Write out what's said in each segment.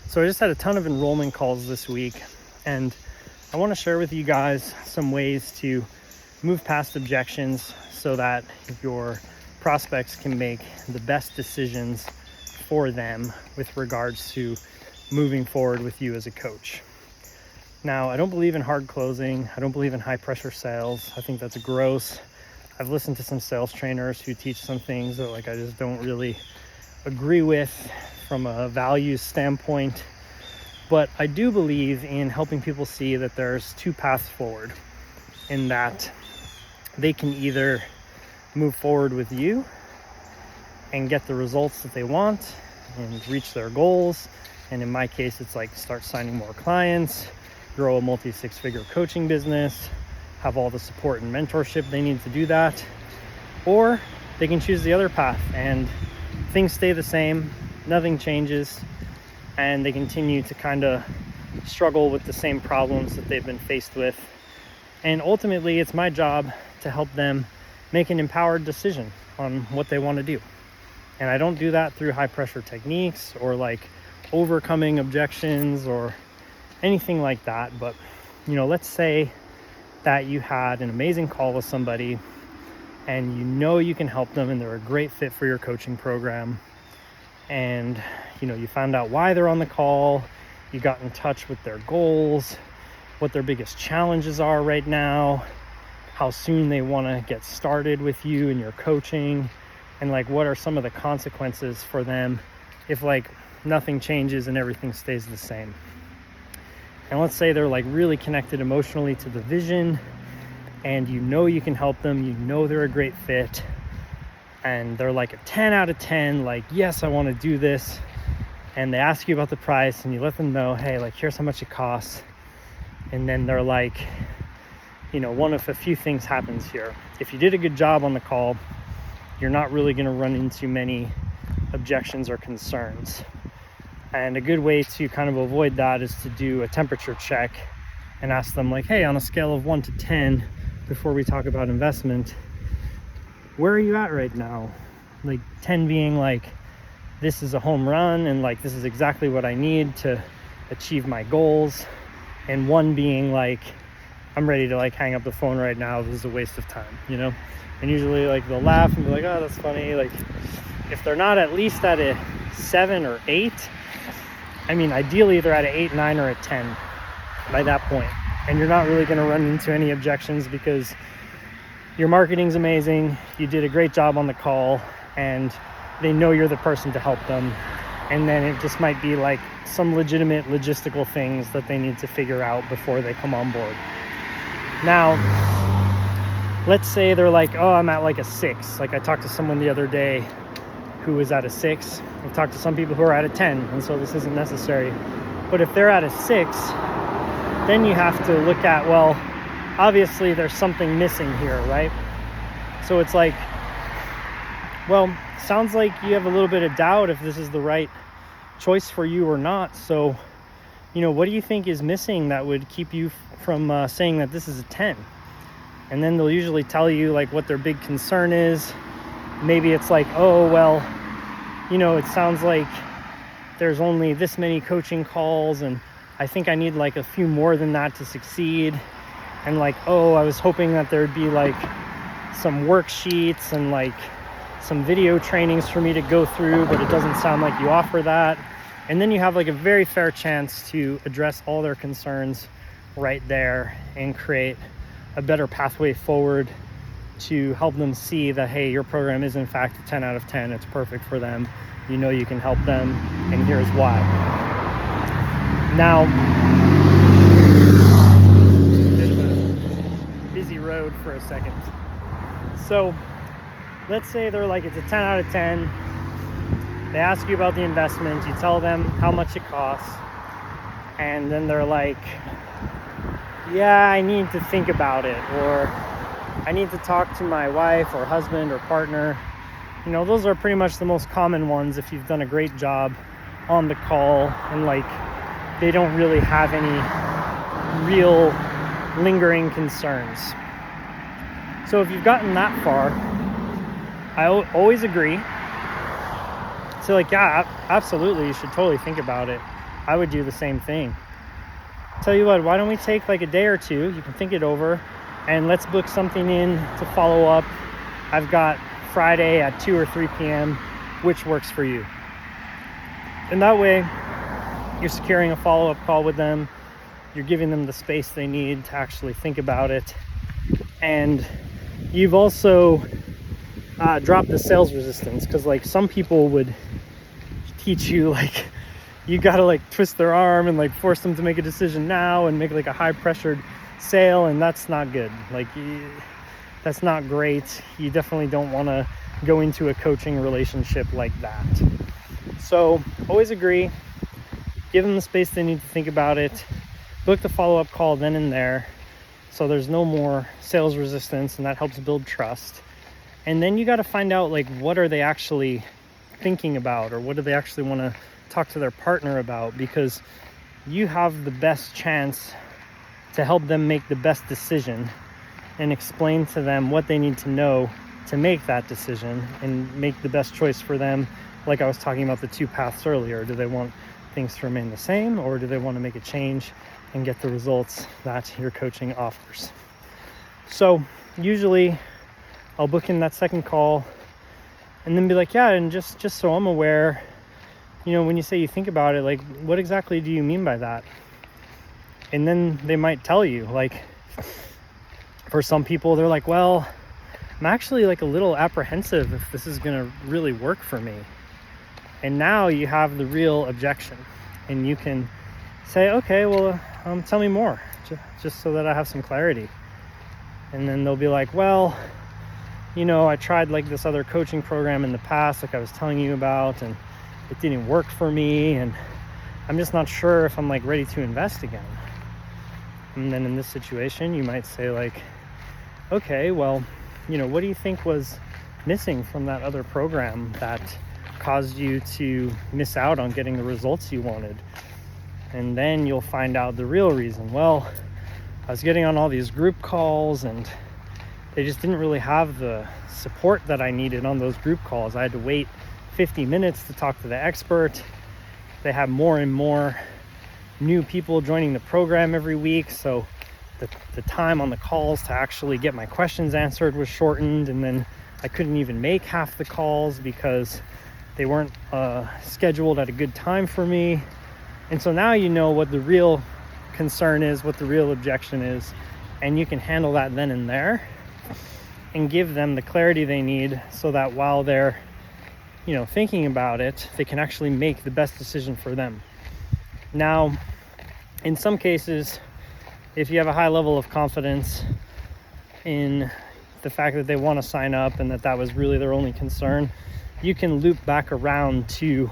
So I just had a ton of enrollment calls this week, and I want to share with you guys some ways to move past objections so that your prospects can make the best decisions for them with regards to moving forward with you as a coach. Now, I don't believe in hard closing. I don't believe in high pressure sales. I think that's gross. I've listened to some sales trainers who teach some things that I just don't really agree with from a values standpoint. But I do believe in helping people see that there's two paths forward, in that they can either move forward with you and get the results that they want and reach their goals. And in my case, it's like start signing more clients, grow a multi-six-figure coaching business, have all the support and mentorship they need to do that. Or they can choose the other path and things stay the same, nothing changes, and they continue to kind of struggle with the same problems that they've been faced with. And ultimately, it's my job to help them make an empowered decision on what they want to do. And I don't do that through high pressure techniques or overcoming objections or anything like that. But let's say that you had an amazing call with somebody and you can help them and they're a great fit for your coaching program, and you found out why they're on the call, you got in touch with their goals, what their biggest challenges are right now, how soon they want to get started with you and your coaching, and what are some of the consequences for them if nothing changes and everything stays the same. And let's say they're really connected emotionally to the vision, and you can help them, they're a great fit, and they're a 10 out of 10, yes, I want to do this. And they ask you about the price and you let them know, hey, here's how much it costs. And then they're one of a few things happens here. If you did a good job on the call, you're not really going to run into many objections or concerns. And a good way to kind of avoid that is to do a temperature check and ask them hey, on a scale of 1 to 10, before we talk about investment, where are you at right now? 10 being this is a home run and this is exactly what I need to achieve my goals, and 1 being I'm ready to hang up the phone right now, this is a waste of time, And usually they'll laugh and be oh, that's funny. If they're not at least at a 7 or 8, ideally they're at an 8, 9, or a 10 by that point. And you're not really going to run into any objections because your marketing's amazing, you did a great job on the call, and they know you're the person to help them. And then it just might be some legitimate logistical things that they need to figure out before they come on board. Now, let's say they're oh, I'm at a 6. I talked to someone the other day who was at a 6. I've talked to some people who are at a 10, and so this isn't necessary. But if they're at a 6, then you have to look at, well, obviously there's something missing here, right? So it's well, sounds like you have a little bit of doubt if this is the right choice for you or not. So, what do you think is missing that would keep you from saying that this is a 10? And then they'll usually tell you what their big concern is. Maybe it's oh, well, it sounds like there's only this many coaching calls, and I think I need a few more than that to succeed. And oh, I was hoping that there'd be some worksheets and some video trainings for me to go through, but it doesn't sound like you offer that. And then you have a very fair chance to address all their concerns right there and create a better pathway forward to help them see that, hey, your program is in fact a 10 out of 10. It's perfect for them. You can help them, and here's why. Now, bit of a busy road for a second. So let's say they're it's a 10 out of 10. They ask you about the investment. You tell them how much it costs. And then they're yeah, I need to think about it. Or I need to talk to my wife or husband or partner. Those are pretty much the most common ones if you've done a great job on the call and they don't really have any real lingering concerns. So if you've gotten that far, I always agree. So yeah, absolutely, you should totally think about it. I would do the same thing. Tell you what, why don't we take like a day or two, you can think it over, and let's book something in to follow up. I've got Friday at 2 or 3 p.m. which works for you. And that way you're securing a follow-up call with them. You're giving them the space they need to actually think about it. And you've also dropped the sales resistance, because like some people would teach you like you gotta like twist their arm and like force them to make a decision now and make like a high pressured sale, and that's not good. Like that's not great. You definitely don't want to go into a coaching relationship like that. So always agree, give them the space they need to think about it, book the follow-up call then and there, so there's no more sales resistance, and that helps build trust. And then you got to find out like what are they actually thinking about, or what do they actually want to talk to their partner about, because you have the best chance to help them make the best decision and explain to them what they need to know to make that decision and make the best choice for them. Like I was talking about the 2 paths earlier. Do they want things to remain the same, or do they want to make a change and get the results that your coaching offers? So usually I'll book in that second call and then be like, yeah, and just so I'm aware, you know, when you say you think about it, like what exactly do you mean by that? And then they might tell you, like for some people, they're like, well, I'm actually like a little apprehensive if this is going to really work for me. And now you have the real objection, and you can say, okay, well, tell me more, just so that I have some clarity. And then they'll be like, well, you know, I tried like this other coaching program in the past, like I was telling you about, and it didn't work for me, and I'm just not sure if I'm like ready to invest again. And then in this situation, you might say like, okay, well, you know, what do you think was missing from that other program that caused you to miss out on getting the results you wanted? And then you'll find out the real reason. Well, I was getting on all these group calls and they just didn't really have the support that I needed on those group calls. I had to wait 50 minutes to talk to the expert. They have more and more new people joining the program every week, so the time on the calls to actually get my questions answered was shortened, and then I couldn't even make half the calls because they weren't scheduled at a good time for me. And so now you know what the real concern is, what the real objection is, and you can handle that then and there and give them the clarity they need so that while they're, you know, thinking about it, they can actually make the best decision for them. Now, in some cases, if you have a high level of confidence in the fact that they want to sign up and that was really their only concern, you can loop back around to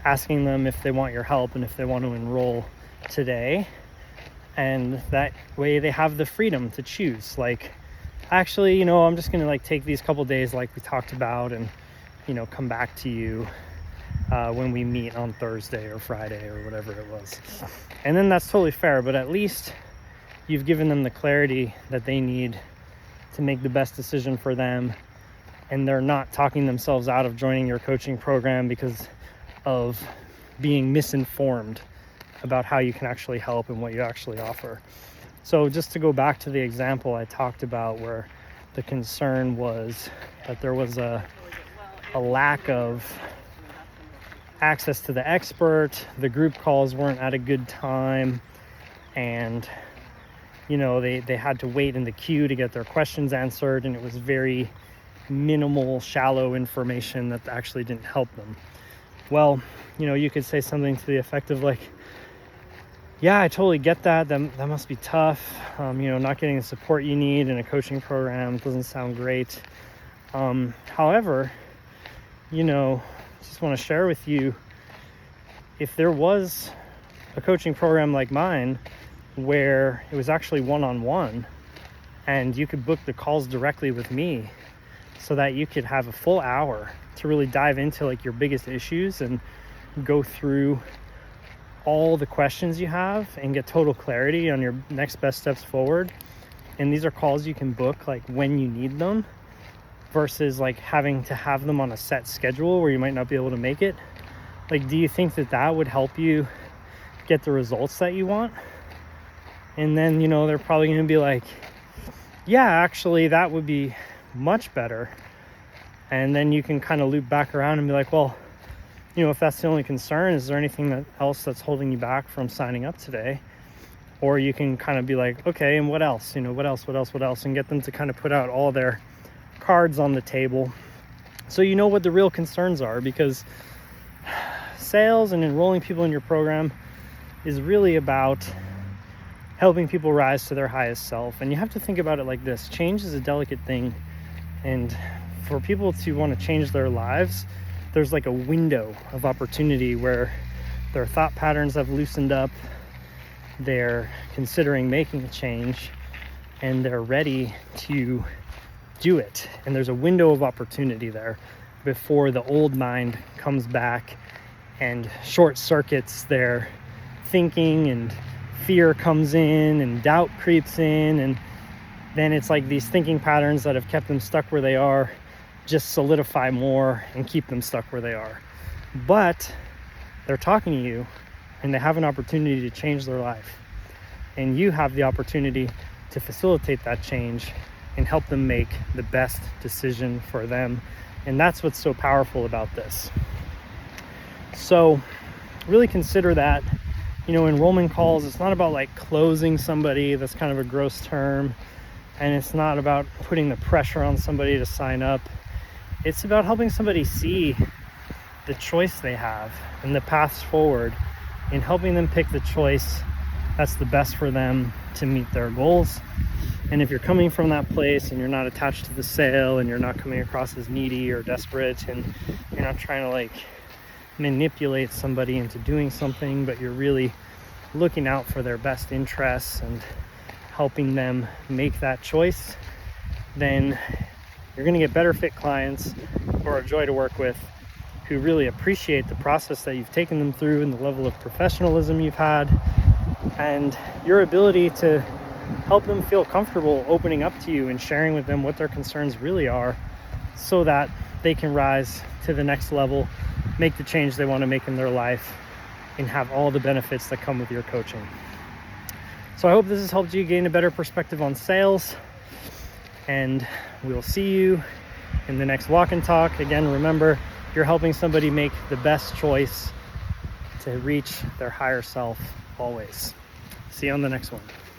asking them if they want your help and if they want to enroll today. And that way they have the freedom to choose. Like, actually, you know, I'm just going to like take these couple days like we talked about and, you know, come back to you when we meet on Thursday or Friday or whatever it was. And then that's totally fair, but at least you've given them the clarity that they need to make the best decision for them, and they're not talking themselves out of joining your coaching program because of being misinformed about how you can actually help and what you actually offer. So just to go back to the example I talked about where the concern was that there was a lack of access to the expert, the group calls weren't at a good time, and you know, they had to wait in the queue to get their questions answered, and it was very minimal, shallow information that actually didn't help them. Well, you know, you could say something to the effect of like, yeah, I totally get that. That must be tough. You know, not getting the support you need in a coaching program doesn't sound great. However, you know, just want to share with you, if there was a coaching program like mine where it was actually one-on-one and you could book the calls directly with me so that you could have a full hour to really dive into like your biggest issues and go through all the questions you have and get total clarity on your next best steps forward. And these are calls you can book like when you need them versus like having to have them on a set schedule where you might not be able to make it. Like, do you think that would help you get the results that you want. And then, you know, they're probably going to be like, yeah, actually that would be much better. And then you can kind of loop back around and be like, well, you know, if that's the only concern, is there anything else that's holding you back from signing up today? Or you can kind of be like, okay, and what else? You know, what else, and get them to kind of put out all their cards on the table so you know what the real concerns are, because sales and enrolling people in your program is really about helping people rise to their highest self. And you have to think about it like this: change is a delicate thing, and for people to want to change their lives, there's like a window of opportunity where their thought patterns have loosened up, they're considering making a change, and they're ready to do it. And there's a window of opportunity there before the old mind comes back and short circuits their thinking, and fear comes in and doubt creeps in, and then it's like these thinking patterns that have kept them stuck where they are just solidify more and keep them stuck where they are. But they're talking to you and they have an opportunity to change their life, and you have the opportunity to facilitate that change and help them make the best decision for them. And that's what's so powerful about this. So really consider that, you know, enrollment calls, it's not about like closing somebody. That's kind of a gross term. And it's not about putting the pressure on somebody to sign up. It's about helping somebody see the choice they have and the paths forward, and helping them pick the choice that's the best for them to meet their goals. And if you're coming from that place and you're not attached to the sale, and you're not coming across as needy or desperate, and you're not trying to like manipulate somebody into doing something, but you're really looking out for their best interests and helping them make that choice, then you're going to get better fit clients who are a joy to work with, who really appreciate the process that you've taken them through and the level of professionalism you've had, and your ability to help them feel comfortable opening up to you and sharing with them what their concerns really are, so that they can rise to the next level, make the change they want to make in their life, and have all the benefits that come with your coaching. So I hope this has helped you gain a better perspective on sales, and we'll see you in the next walk and talk. Again, remember, you're helping somebody make the best choice to reach their higher self always. See you on the next one.